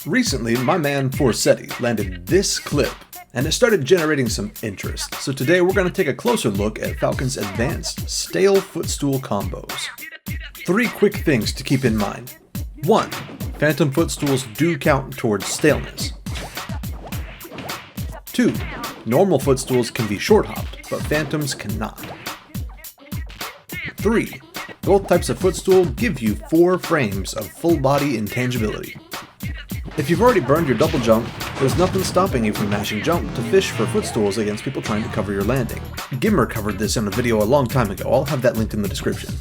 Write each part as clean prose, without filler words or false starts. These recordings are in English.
Recently, my man Forseti landed this clip, and it started generating some interest. So today we're going to take a closer look at Falcon's advanced stale footstool combos. 3 quick things to keep in mind. 1. Phantom footstools do count towards staleness. 2. Normal footstools can be short-hopped, but phantoms cannot. 3. Both types of footstool give you 4 frames of full-body intangibility. If you've already burned your double jump, there's nothing stopping you from mashing jump to fish for footstools against people trying to cover your landing. Gimmer covered this in a video a long time ago, I'll have that linked in the description.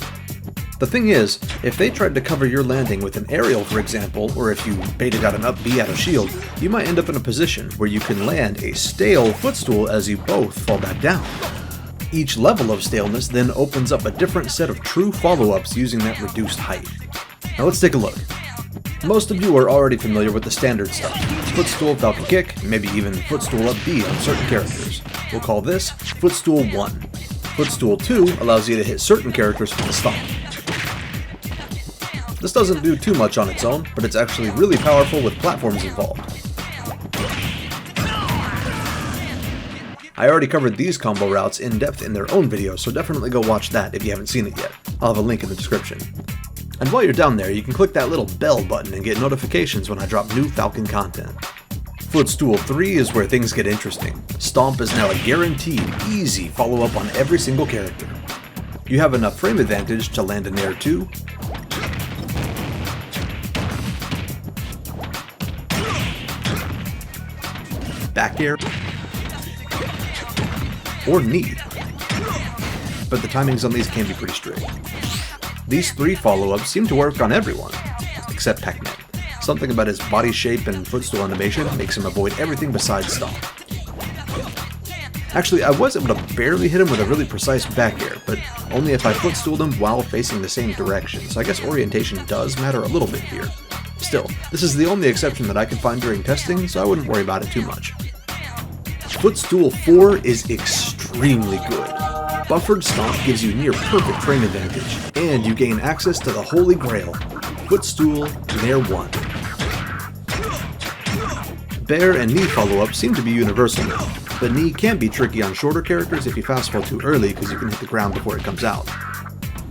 The thing is, if they tried to cover your landing with an aerial for example, or if you baited out an up B out of shield, you might end up in a position where you can land a stale footstool as you both fall back down. Each level of staleness then opens up a different set of true follow-ups using that reduced height. Now let's take a look. Most of you are already familiar with the standard stuff. Footstool, Falcon Kick, maybe even Footstool up B on certain characters. We'll call this Footstool 1. Footstool 2 allows you to hit certain characters with the stomp. This doesn't do too much on its own, but it's actually really powerful with platforms involved. I already covered these combo routes in depth in their own video, so definitely go watch that if you haven't seen it yet. I'll have a link in the description. And while you're down there, you can click that little bell button and get notifications when I drop new Falcon content. Footstool 3 is where things get interesting. Stomp is now a guaranteed, easy follow-up on every single character. You have enough frame advantage to land an air 2, back air, or knee. But the timings on these can be pretty strict. These 3 follow-ups seem to work on everyone, except Pac-Man. Something about his body shape and footstool animation makes him avoid everything besides stomp. Actually, I was able to barely hit him with a really precise back air, but only if I footstooled him while facing the same direction, so I guess orientation does matter a little bit here. Still, this is the only exception that I can find during testing, so I wouldn't worry about it too much. Footstool 4 is extremely good. Buffered Stomp gives you near perfect frame advantage, and you gain access to the Holy Grail, Footstool Nair 1. Bear and knee follow-ups seem to be universal now, but knee can be tricky on shorter characters if you fast fall too early because you can hit the ground before it comes out.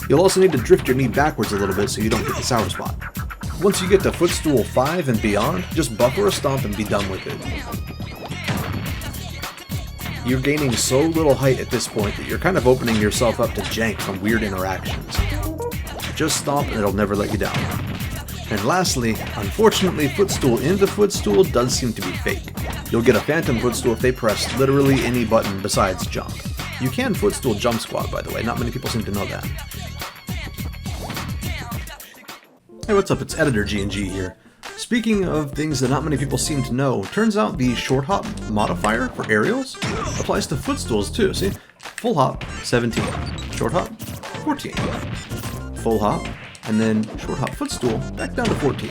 You'll also need to drift your knee backwards a little bit so you don't get the sour spot. Once you get to Footstool 5 and beyond, just buffer a stomp and be done with it. You're gaining so little height at this point that you're kind of opening yourself up to jank from weird interactions. Just stomp and it'll never let you down. And lastly, unfortunately, Footstool into Footstool does seem to be fake. You'll get a Phantom Footstool if they press literally any button besides jump. You can Footstool Jump Squad, by the way, not many people seem to know that. Hey, what's up? It's Editor G&G here. Speaking of things that not many people seem to know, turns out the short hop modifier for aerials applies to footstools too. See? Full hop, 17. Short hop, 14. Full hop, and then short hop footstool, back down to 14.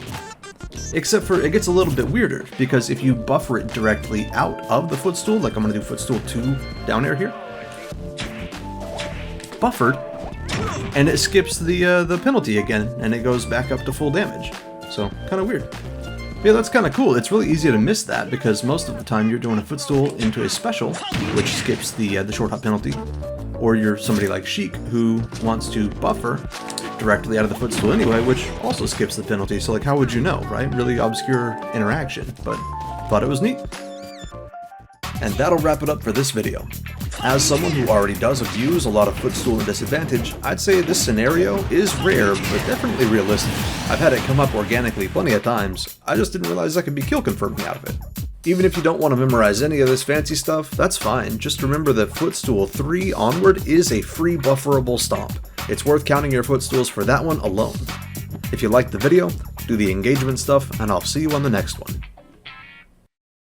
Except for it gets a little bit weirder, because if you buffer it directly out of the footstool, like I'm going to do Footstool 2 down air here, buffered, and it skips the penalty again, and it goes back up to full damage. So, kind of weird. Yeah, that's kind of cool. It's really easy to miss that because most of the time you're doing a footstool into a special, which skips the short hop penalty, or you're somebody like Sheik who wants to buffer directly out of the footstool anyway, which also skips the penalty. So, like, how would you know, right? Really obscure interaction, but thought it was neat. And that'll wrap it up for this video. As someone who already does abuse a lot of footstool and disadvantage, I'd say this scenario is rare, but definitely realistic. I've had it come up organically plenty of times, I just didn't realize I could be kill confirming out of it. Even if you don't want to memorize any of this fancy stuff, that's fine, just remember that Footstool 3 onward is a free bufferable stomp. It's worth counting your footstools for that one alone. If you liked the video, do the engagement stuff, and I'll see you on the next one.